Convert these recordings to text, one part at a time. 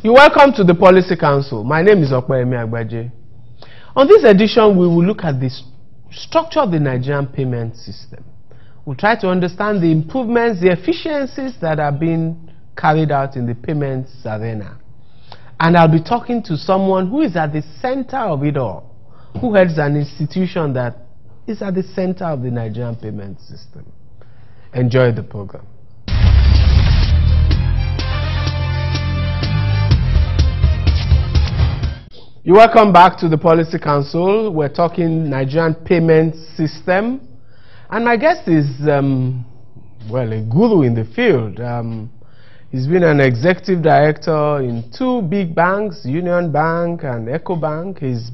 You're welcome to the Policy Council. My name is Okpeyemi Agbaje. On this edition, we will look at the structure of the Nigerian payment system. We'll try to understand the improvements, the efficiencies that are being carried out in the payments arena. And I'll be talking to someone who is at the center of it all, who heads an institution that is at the center of the Nigerian payment system. Enjoy the program. You're welcome back to the Policy Council. We're talking Nigerian payment system. And my guest is, well, a guru in the field. He's been an executive director in two big banks, Union Bank and EcoBank. He's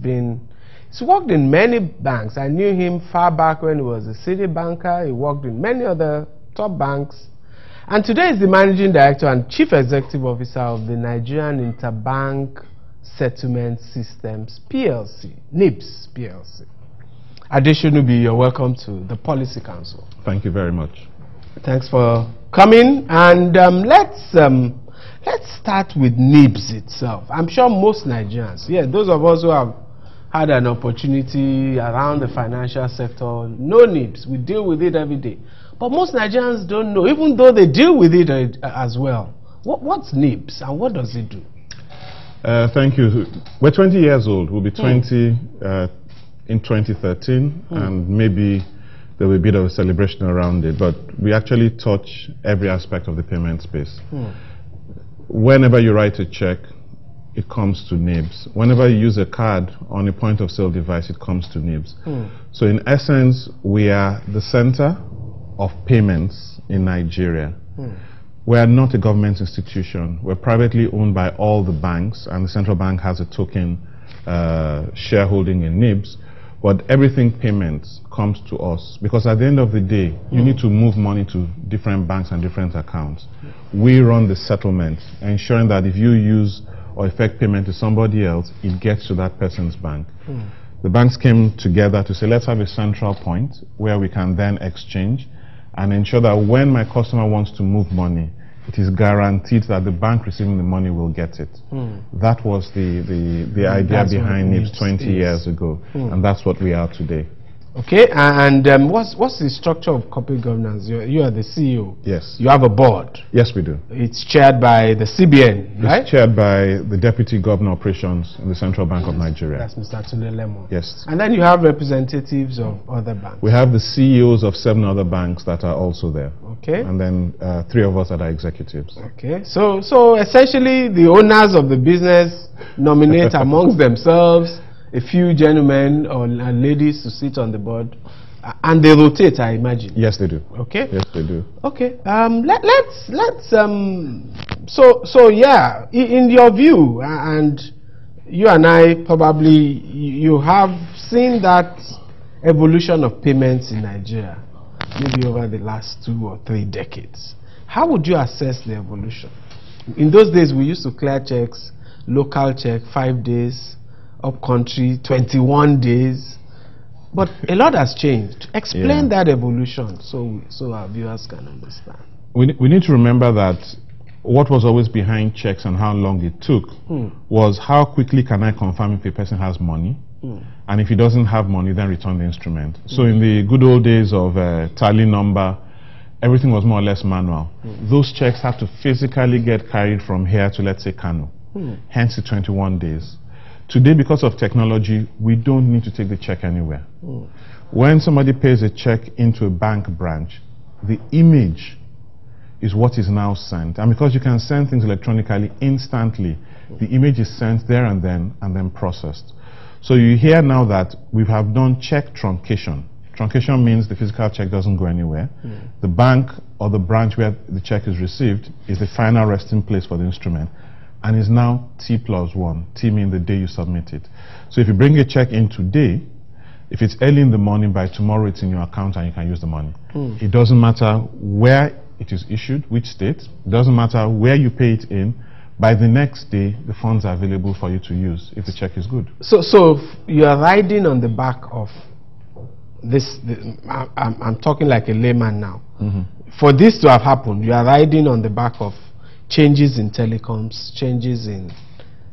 worked in many banks. I knew him far back when he was a city banker. He worked in many other top banks. And today is the managing director and chief executive officer of the Nigerian Interbank Settlement Systems PLC, NIBES PLC. Adeshonubi, you're welcome to the Policy Council. Thank you very much. Thanks for coming. And let's start with NIBES itself. I'm sure most Nigerians, those of us who have had an opportunity around the financial sector know NIBES. We deal with it every day. But most Nigerians don't know, even though they deal with it as well. What's NIBES and what does it do? Thank you. We're 20 years old. We'll be 20 in 2013, and maybe there will be a bit of a celebration around it. But we actually touch every aspect of the payment space. Whenever you write a check, it comes to NIBES. Whenever you use a card on a point-of-sale device, it comes to NIBES. So in essence, we are the center of payments in Nigeria. We are not a government institution. We're privately owned by all the banks, and the central bank has a token shareholding in NIBES. But everything payments comes to us, because at the end of the day, you need to move money to different banks and different accounts. We run the settlement, ensuring that if you use or effect payment to somebody else, it gets to that person's bank. The banks came together to say, let's have a central point where we can then exchange and ensure that when my customer wants to move money, it is guaranteed that the bank receiving the money will get it. That was the idea behind NIBES 20 years ago, and that's what we are today. Okay, and what's the structure of corporate governance? You are the CEO. Yes. You have a board. Yes, we do. It's chaired by the CBN, right? It's chaired by the Deputy Governor Operations in the Central Bank of Nigeria. That's Mr. Tunde Lemon. Yes. And then you have representatives of other banks. We have the CEOs of 7 other banks that are also there. Okay. And then 3 of us that are executives. Okay. So essentially, the owners of the business nominate amongst themselves a few gentlemen or ladies to sit on the board, and they rotate, I imagine. Yes, they do. Okay. Yes, they do. Okay. In your view, and you and I probably, you have seen that evolution of payments in Nigeria, maybe over the last 2 or 3 decades. How would you assess the evolution? In those days, we used to clear checks, local check, 5 days. Up country 21 days, but a lot has changed. Explain that evolution so our viewers can understand. We need to remember that what was always behind checks and how long it took was how quickly can I confirm if a person has money, and if he doesn't have money, then return the instrument. So in the good old days of tally number, everything was more or less manual. Those checks had to physically get carried from here to, let's say, Kano, hence the 21 days. Today, because of technology, we don't need to take the check anywhere. When somebody pays a check into a bank branch, the image is what is now sent. And because you can send things electronically instantly, the image is sent there and then processed. So you hear now that we have done check truncation. Truncation means the physical check doesn't go anywhere. The bank or the branch where the check is received is the final resting place for the instrument, and is now T+1, T meaning the day you submit it. So if you bring a check in today, if it's early in the morning, by tomorrow it's in your account and you can use the money. It doesn't matter where it is issued, which state, it doesn't matter where you pay it in, by the next day the funds are available for you to use if the check is good. So you are riding on the back of this, I'm talking like a layman now. For this to have happened, you are riding on the back of changes in telecoms, changes in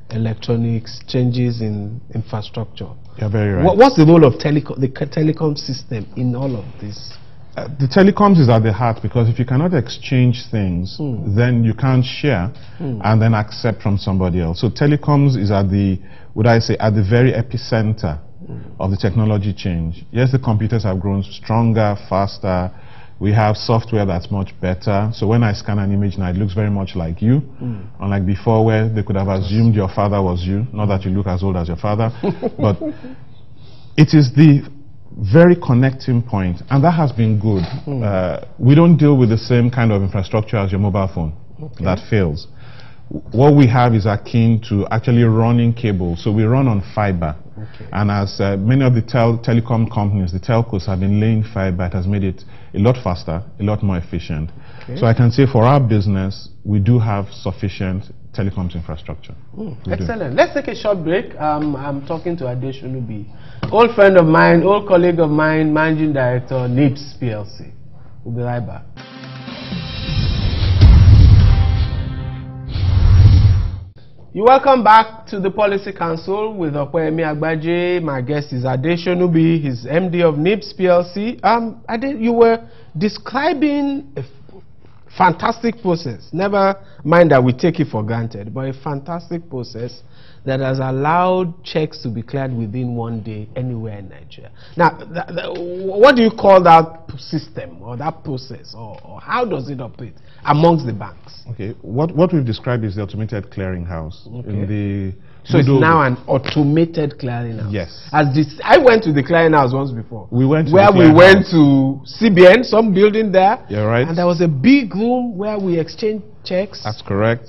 electronics, changes in infrastructure. You're very right. What's the role of the telecom system in all of this? The telecoms is at the heart, because if you cannot exchange things, then you can't share and then accept from somebody else. So telecoms is at the, would I say, at the very epicenter of the technology change. Yes, the computers have grown stronger, faster. We have software that's much better. So when I scan an image now, it looks very much like you. Unlike before, where they could have assumed your father was you. Not that you look as old as your father, but it is the very connecting point, and that has been good. We don't deal with the same kind of infrastructure as your mobile phone that fails. What we have is akin to actually running cables. So we run on fiber. And as many of the telecom companies, the telcos have been laying fiber, it has made it a lot faster, a lot more efficient. So I can say for our business, we do have sufficient telecoms infrastructure. Excellent. Let's take a short break. I'm talking to Adeshonubi, old friend of mine, old colleague of mine, Managing Director, NIBES PLC. We'll be right back. You're welcome back to the Policy Council with Opeyemi Agbaje. My guest is Adeshonubi, he's MD of NIBES PLC. You were describing a fantastic process. Never mind that we take it for granted, but a fantastic process that has allowed checks to be cleared within 1 day anywhere in Nigeria. Now, what do you call that system or that process, or how does it operate amongst the banks? Okay, what we've described is the automated clearinghouse. So it's now an automated clearinghouse. Yes. I went to the clearinghouse once before. We went to we went to CBN, some building there. You're right. And there was a big room where we exchanged checks. That's correct.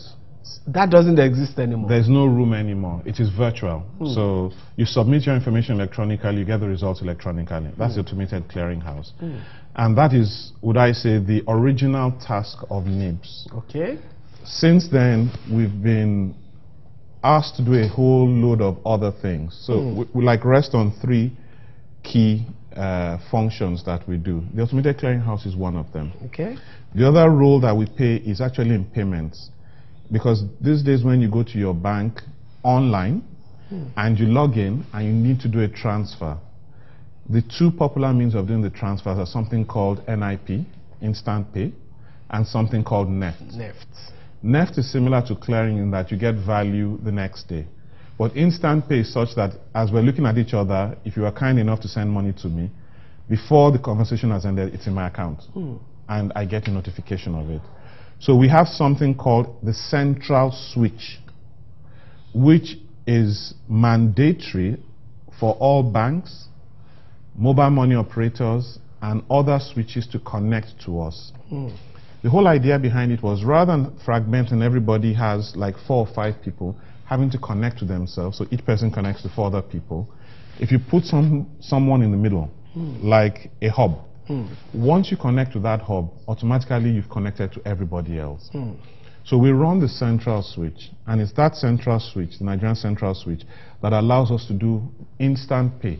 That doesn't exist anymore. There's no room anymore. It is virtual. So you submit your information electronically, you get the results electronically. That's the automated clearinghouse. And that is, would I say, the original task of NIBES. Okay. Since then, we've been asked to do a whole load of other things. So we like rest on three key functions that we do. The automated clearinghouse is one of them. Okay. The other role that we play is actually in payments. Because these days when you go to your bank online and you log in and you need to do a transfer, the two popular means of doing the transfers are something called NIP, Instant Pay, and something called NEFT. NEFT is similar to clearing in that you get value the next day. But Instant Pay is such that as we're looking at each other, if you are kind enough to send money to me, before the conversation has ended, it's in my account. And I get a notification of it. So we have something called the central switch, which is mandatory for all banks, mobile money operators, and other switches to connect to us. The whole idea behind it was, rather than fragment and everybody has like 4 or 5 people having to connect to themselves, so each person connects to 4 other people, if you put someone in the middle, like a hub, once you connect to that hub, automatically you've connected to everybody else. So we run the central switch, and it's that central switch, the Nigerian central switch, that allows us to do instant pay,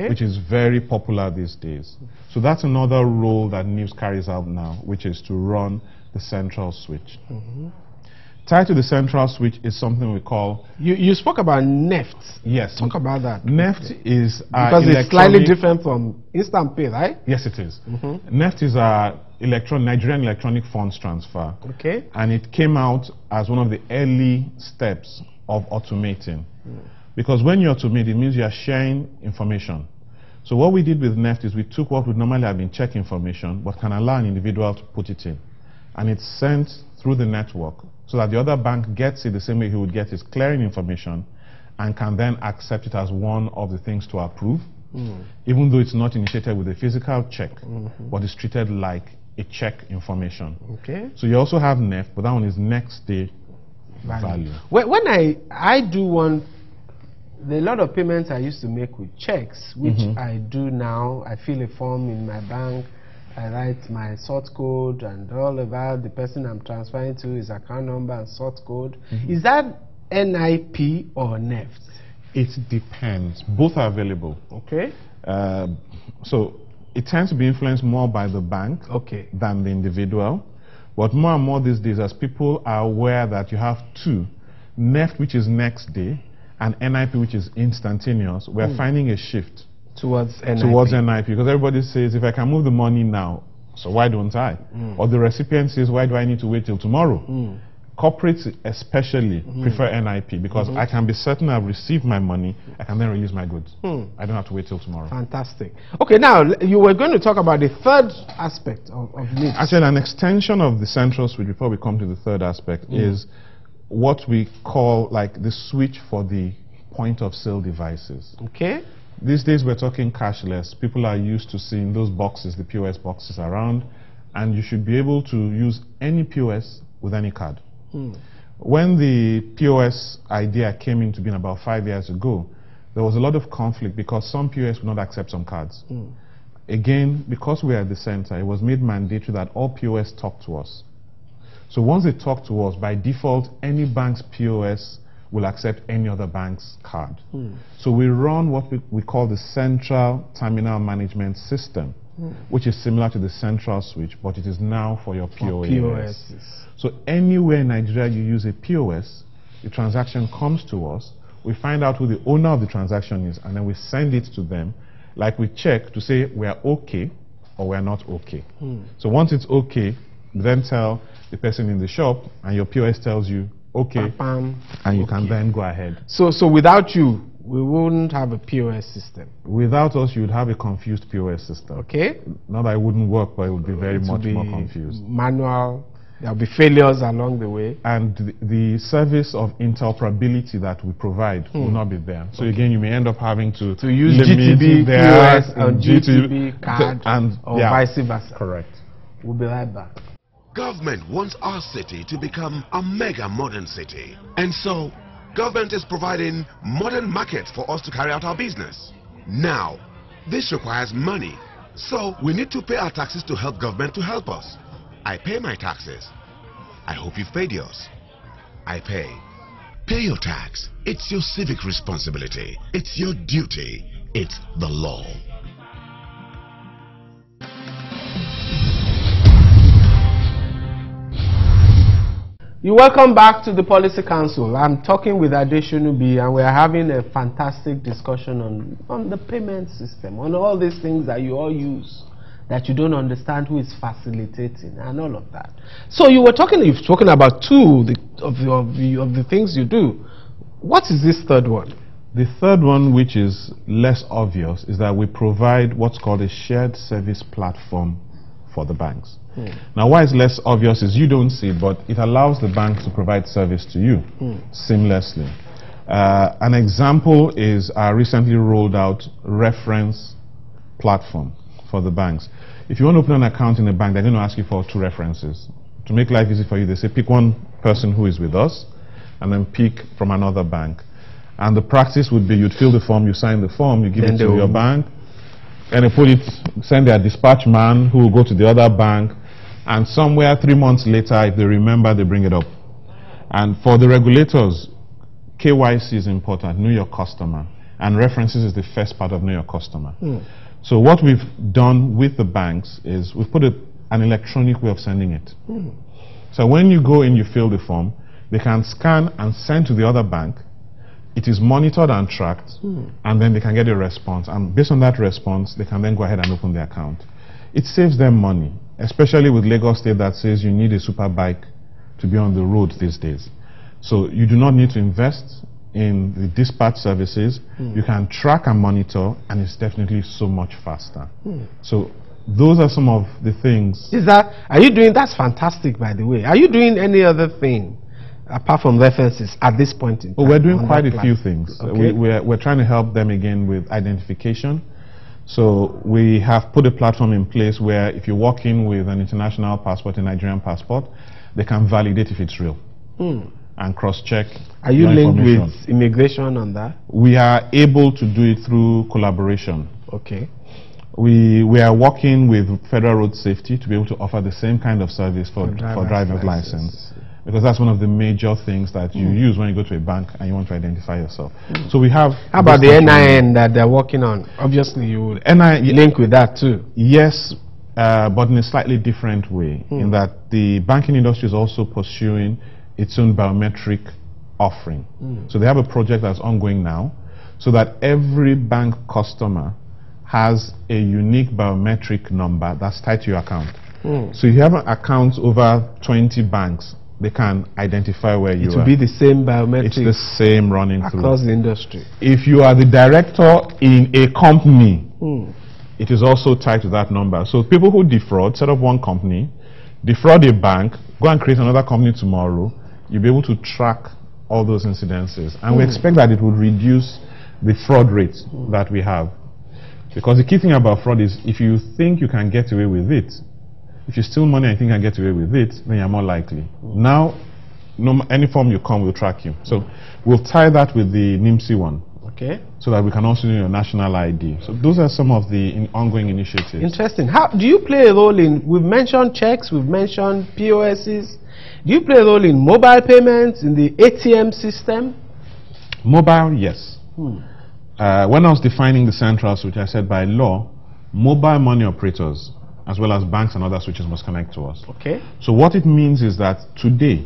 which is very popular these days. So that's another role that NIBES carries out now, which is to run the central switch. Tied to the central switch is something we call... You spoke about NEFT. Yes. Talk about that. NEFT is... because it's slightly different from Instant Pay, right? Yes, it is. NEFT is our Nigerian electronic funds transfer. And it came out as one of the early steps of automating. Because when you automate, it means you are sharing information. So what we did with NEFT is we took what would normally have been check information, but can allow an individual to put it in. And it's sent through the network, so that the other bank gets it the same way he would get his clearing information and can then accept it as one of the things to approve, even though it's not initiated with a physical check, but it's treated like a check information. So you also have NEFT, but that one is next day value. When I do one, there are a lot of payments I used to make with checks, which I do now. I fill a form in my bank, I write my sort code and all of that. The person I'm transferring to is account number and sort code. Is that NIP or NEFT? It depends. Both are available. So it tends to be influenced more by the bank than the individual. But more and more these days, as people are aware that you have two, NEFT, which is next day, and NIP, which is instantaneous, we're finding a shift towards NIP. Because everybody says, if I can move the money now, so why don't I? Or the recipient says, why do I need to wait till tomorrow? Corporates especially prefer NIP because I can be certain I've received my money, I can then release my goods. I don't have to wait till tomorrow. Fantastic. Okay, now you were going to talk about the third aspect of NIBES. Actually, an extension of the central switch before we come to the third aspect is what we call like the switch for the point of sale devices. Okay. These days we're talking cashless. People are used to seeing those boxes, the POS boxes around, and you should be able to use any POS with any card. When the POS idea came into being about 5 years ago, there was a lot of conflict because some POS would not accept some cards. Again, because we are at the center, it was made mandatory that all POS talk to us. So once they talk to us, by default, any bank's POS will accept any other bank's card. So we run what we call the central terminal management system, which is similar to the central switch, but it is now for your POS. So anywhere in Nigeria you use a POS, the transaction comes to us, we find out who the owner of the transaction is, and then we send it to them, like we check to say we are okay or we are not okay. So once it's okay, we then tell the person in the shop, and your POS tells you okay, and you can then go ahead. So without you, we wouldn't have a POS system. Without us, you would have a confused POS system. Okay. Not that it wouldn't work, but it would be very much more confused. Manual. There will be failures along the way. And the service of interoperability that we provide will not be there. So again, you may end up having to use GTB, POS, and GTB card, or vice versa. Correct. We'll be right back. Government wants our city to become a mega modern city. And so, government is providing modern markets for us to carry out our business. Now, this requires money. So, we need to pay our taxes to help government to help us. I pay my taxes. I hope you've paid yours. I pay. Pay your tax. It's your civic responsibility. It's your duty. It's the law. You're welcome back to the Policy Council. I'm talking with Adeshonubi, and we're having a fantastic discussion on the payment system, on all these things that you all use, that you don't understand who is facilitating, and all of that. So you've spoken about two of the things you do. What is this third one? The third one, which is less obvious, is that we provide what's called a shared service platform for the banks. Now, why it's less obvious is you don't see it, but it allows the banks to provide service to you seamlessly. An example is our recently rolled out reference platform for the banks. If you want to open an account in a bank, they're going to ask you for 2 references. To make life easy for you, they say pick one person who is with us and then pick from another bank. And the practice would be you'd fill the form, you sign the form, you give it to your bank, and they send their dispatch man who will go to the other bank, and somewhere 3 months later, if they remember, they bring it up. And for the regulators, KYC is important, know your customer, and references is the first part of know your customer. So what we've done with the banks is we've put an electronic way of sending it. So when you go in, you fill the form, they can scan and send to the other bank. It is monitored and tracked, and then they can get a response. And based on that response, they can then go ahead and open the account. It saves them money, especially with Lagos State that says you need a super bike to be on the road these days. So you do not need to invest in the dispatch services. You can track and monitor, and it's definitely so much faster. So those are some of the things. That's fantastic, by the way. Are you doing any other thing apart from references at this point in time? We're doing quite a few things. Okay. We're trying to help them again with identification. So we have put a platform in place where if you walk in with an international passport, a Nigerian passport, they can validate if it's real and cross-check. Are you linked with immigration on that? We are able to do it through collaboration. Okay. We are working with Federal Road Safety to be able to offer the same kind of service for driver's license. Because that's one of the major things that you use when you go to a bank and you want to identify yourself. So we have... How about the NIN that they're working on? Obviously, you would link with that too. Yes, but in a slightly different way, in that the banking industry is also pursuing its own biometric offering. So they have a project that's ongoing now, so that every bank customer has a unique biometric number that's tied to your account. So if you have an account over 20 banks, they can identify where you are. It will be the same biometric. It's the same running across through the industry. If you are the director in a company, it is also tied to that number. So people who defraud, set up one company, defraud a bank, go and create another company tomorrow, you'll be able to track all those incidences. And we expect that it would reduce the fraud rate that we have. Because the key thing about fraud is, if you think you can get away with it, if you steal money and you think you can get away with it, then you're more likely. Now, any form you come will track you. So we'll tie that with the NIMSI one. Okay. So that we can also do your national ID. So those are some of the ongoing initiatives. Interesting. How do you play a role in, we've mentioned checks, we've mentioned POSs. Do you play a role in mobile payments, in the ATM system? Mobile, yes. When I was defining the centrals, which I said by law, mobile money operators, as well as banks and other switches, must connect to us. Okay. So what it means is that today,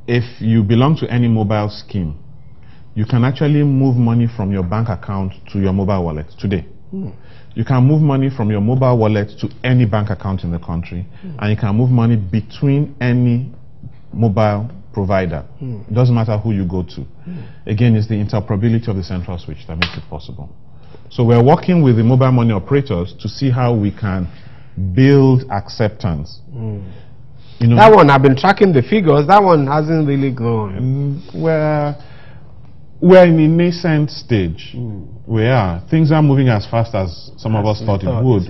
if you belong to any mobile scheme, you can actually move money from your bank account to your mobile wallet today. You can move money from your mobile wallet to any bank account in the country, and you can move money between any mobile provider. It doesn't matter who you go to. Again, it's the interoperability of the central switch that makes it possible. So we're working with the mobile money operators to see how we can build acceptance. You know, that one, I've been tracking the figures, that one hasn't really grown. We're in a nascent stage. Things are moving as fast as some of us thought it would.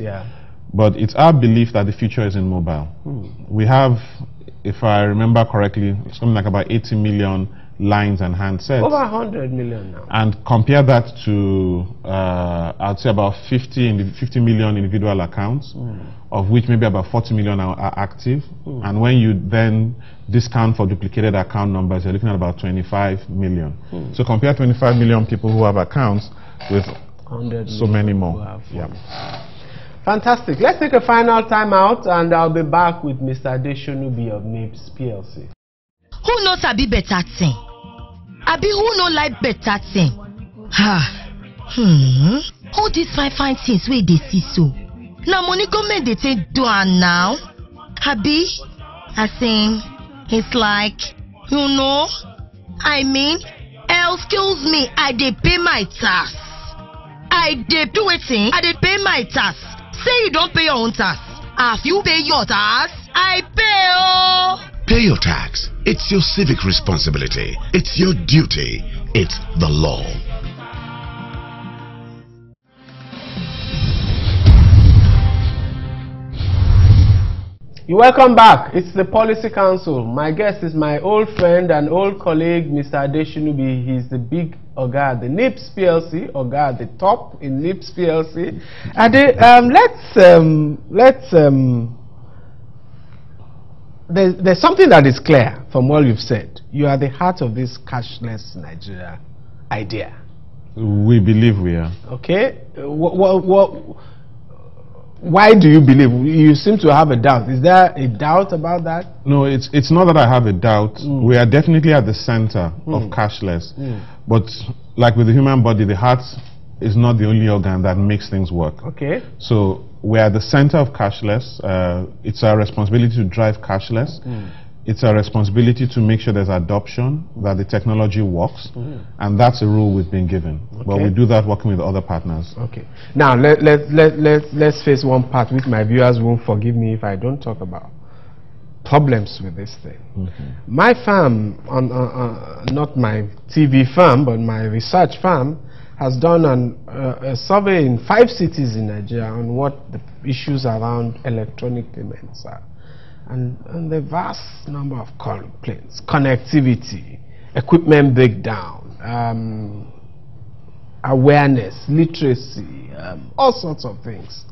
But it's our belief that the future is in mobile. We have, if I remember correctly, it's something like about 80 million lines and handsets. Over 100 million now. And compare that to, I'd say about 50 million individual accounts, of which maybe about 40 million are active. And when you then discount for duplicated account numbers, you're looking at about 25 million. So compare 25 million people who have accounts with so many more. Fantastic. Let's take a final time out, and I'll be back with Mr. Adeshonubi of NIBES PLC. Who knows Abi better thing? Abi who no like better thing? All these fine things where they see so. Now money government they take do now. Abi, I think it's like, you know, I mean, excuse me, I dey pay my tax. I dey do it thing, I dey pay my tax. Say you don't pay your own tax. If you pay your tax, I pay oh. Pay your tax. It's your civic responsibility. It's your duty. It's the law. You're welcome back. It's the Policy Council. My guest is my old friend and old colleague, Mr. Adeshonubi. He's the big Oga at the NIBES PLC, Oga at the top in NIBES PLC. There's something that is clear from what you've said. You are the heart of this cashless Nigeria idea. We believe we are. Okay. Why do you believe? You seem to have a doubt. Is there a doubt about that? No, it's not that I have a doubt. We are definitely at the center of cashless. But like with the human body, the heart is not the only organ that makes things work. Okay. So we are at the center of cashless. It's our responsibility to drive cashless. It's our responsibility to make sure there's adoption, that the technology works, and that's a rule we've been given. Okay. But we do that working with other partners. Okay. Now let's face one part which my viewers won't forgive me if I don't talk about. Problems with this thing. My firm, not my TV firm, but my research firm, has done a survey in 5 cities in Nigeria on what the issues around electronic payments are. And the vast number of complaints, connectivity, equipment breakdown, awareness, literacy, all sorts of things.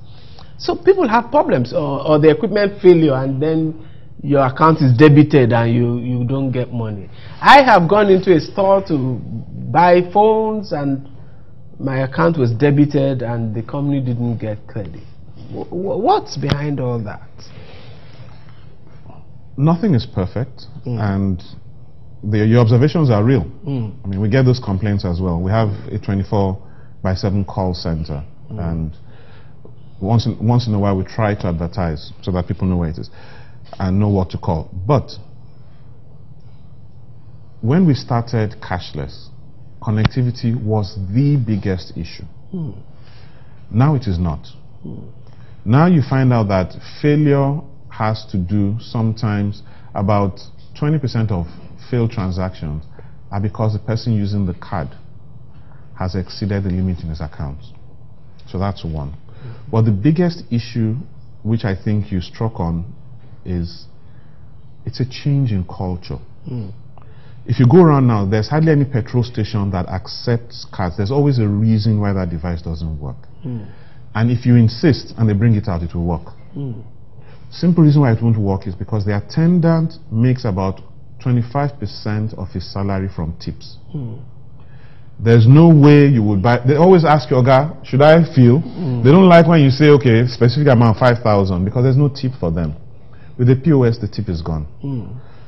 So people have problems, or the equipment failure, and then your account is debited and you don't get money. I have gone into a store to buy phones and my account was debited and the company didn't get credit. What's behind all that? Nothing is perfect, and your observations are real. I mean, we get those complaints as well. We have a 24/7 call center, and once in a while we try to advertise so that people know where it is and know what to call. But when we started cashless, connectivity was the biggest issue. Now it is not. Now you find out that failure has to do sometimes about 20% of failed transactions are because the person using the card has exceeded the limit in his account. So that's one. But the biggest issue, which I think you struck on, is it's a change in culture. If you go around now, there's hardly any petrol station that accepts cards. There's always a reason why that device doesn't work. And if you insist and they bring it out, it will work. Simple reason why it won't work is because the attendant makes about 25% of his salary from tips. There's no way you would buy. They always ask you, Oga, should I fill? They don't like when you say, okay, specific amount 5,000, because there's no tip for them. With the POS, the tip is gone.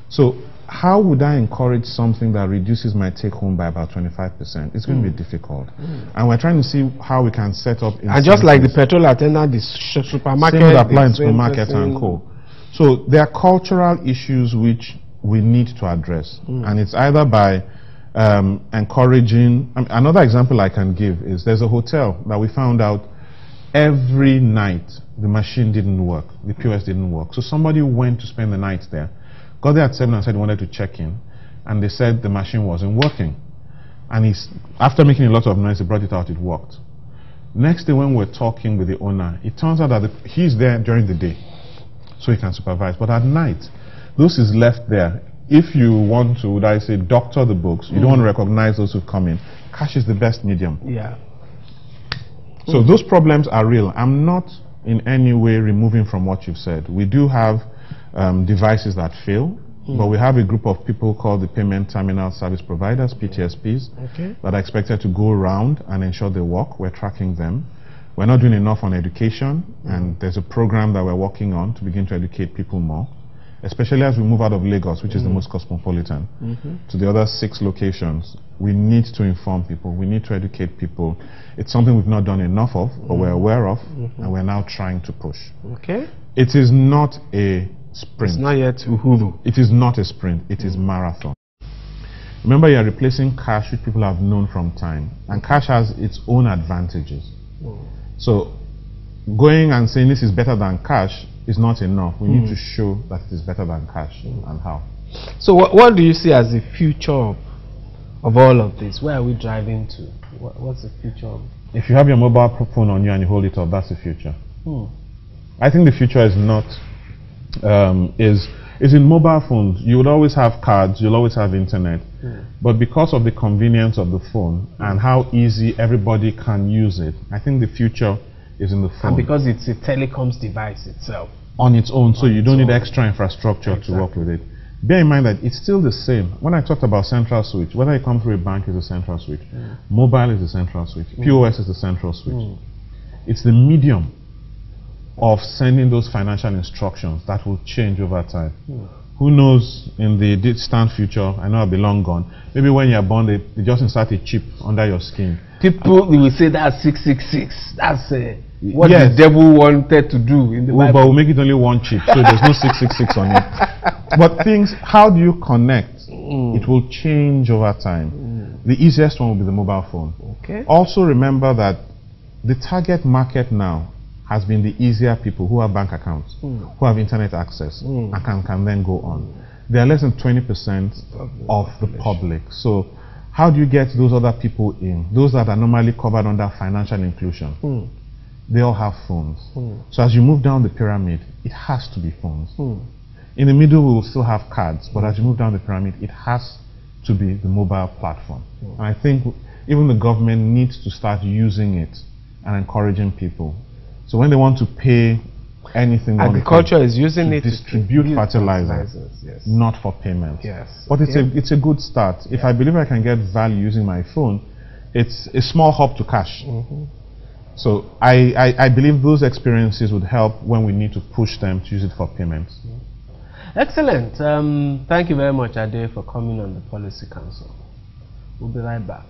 So how would I encourage something that reduces my take home by about 25%? It's going to be difficult. And we're trying to see how we can set up. And just like the petrol attendant, the supermarket, same applying to supermarket and co. So there are cultural issues which we need to address, and it's either by encouraging. Another example I can give is there's a hotel that we found out every night the machine didn't work, the POS didn't work. So somebody went to spend the night there, got there at 7 and said he wanted to check in, and they said the machine wasn't working. And after making a lot of noise, he brought it out, it worked. Next day when we're talking with the owner, it turns out that he's there during the day, so he can supervise. But at night, those is left there. If you want to, would I say, doctor the books, you don't want to recognize those who come in. Cash is the best medium. Yeah. So those problems are real. I'm not in any way removing from what you've said. We do have devices that fail, but we have a group of people called the Payment Terminal Service Providers, PTSPs, that are expected to go around and ensure they work. We're tracking them. We're not doing enough on education, and there's a program that we're working on to begin to educate people more, especially as we move out of Lagos, which is the most cosmopolitan, to the other 6 locations. We need to inform people. We need to educate people. It's something we've not done enough of, but we're aware of, and we're now trying to push. It is not a sprint. It's not yet Uhuru. It is not a sprint. It is marathon. Remember, you're replacing cash, which people have known from time, and cash has its own advantages. So going and saying this is better than cash is not enough. We need to show that it is better than cash, and how. So what do you see as the future of all of this? Where are we driving to? What's the future of? If you have your mobile phone on you and you hold it up, that's the future. I think the future is not is in mobile phones. You would always have cards, you'll always have internet, but because of the convenience of the phone and how easy everybody can use it, I think the future is in the phone. And because it's a telecoms device itself. On its own, so you don't need extra infrastructure to work with it. Bear in mind that it's still the same. When I talked about central switch, whether you come through a bank is a central switch, mobile is a central switch, POS is a central switch. It's the medium of sending those financial instructions that will change over time. Who knows in the distant future, I know I'll be long gone, maybe when you're born, they just insert a chip under your skin. People will say that's 666. That's what the devil wanted to do in the Bible. But we'll make it only one chip, so there's no 666 on it. But things, how do you connect? It will change over time. The easiest one will be the mobile phone. Also remember that the target market now has been the easier people who have bank accounts, who have internet access, and can then go on. They are less than 20% of the public. So how do you get those other people in? Those that are normally covered under financial inclusion. They all have phones. So as you move down the pyramid, it has to be phones. In the middle, we will still have cards, but as you move down the pyramid, it has to be the mobile platform. And I think even the government needs to start using it and encouraging people. So when they want to pay anything, agriculture is using it to distribute fertilizers, not for payment. But it's a good start. If I believe I can get value using my phone, it's a small hop to cash. So I believe those experiences would help when we need to push them to use it for payments. Excellent. Thank you very much, Ade, for coming on the Policy Council. We'll be right back.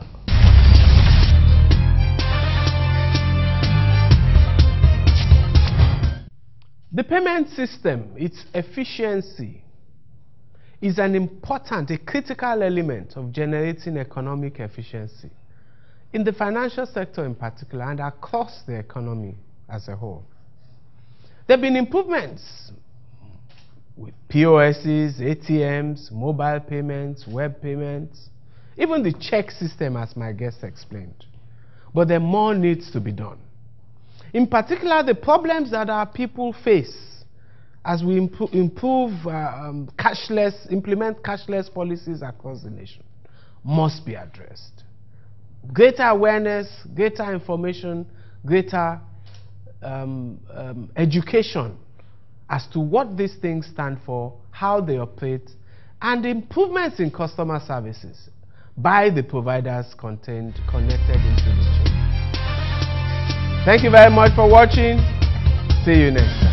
The payment system, its efficiency, is an important, a critical element of generating economic efficiency in the financial sector in particular and across the economy as a whole. There have been improvements with POSs, ATMs, mobile payments, web payments, even the check system, as my guest explained. But there more needs to be done. In particular, the problems that our people face as we implement cashless policies across the nation must be addressed. Greater awareness, greater information, greater education as to what these things stand for, how they operate, and improvements in customer services by the providers connected into the chain. Thank you very much for watching. See you next time.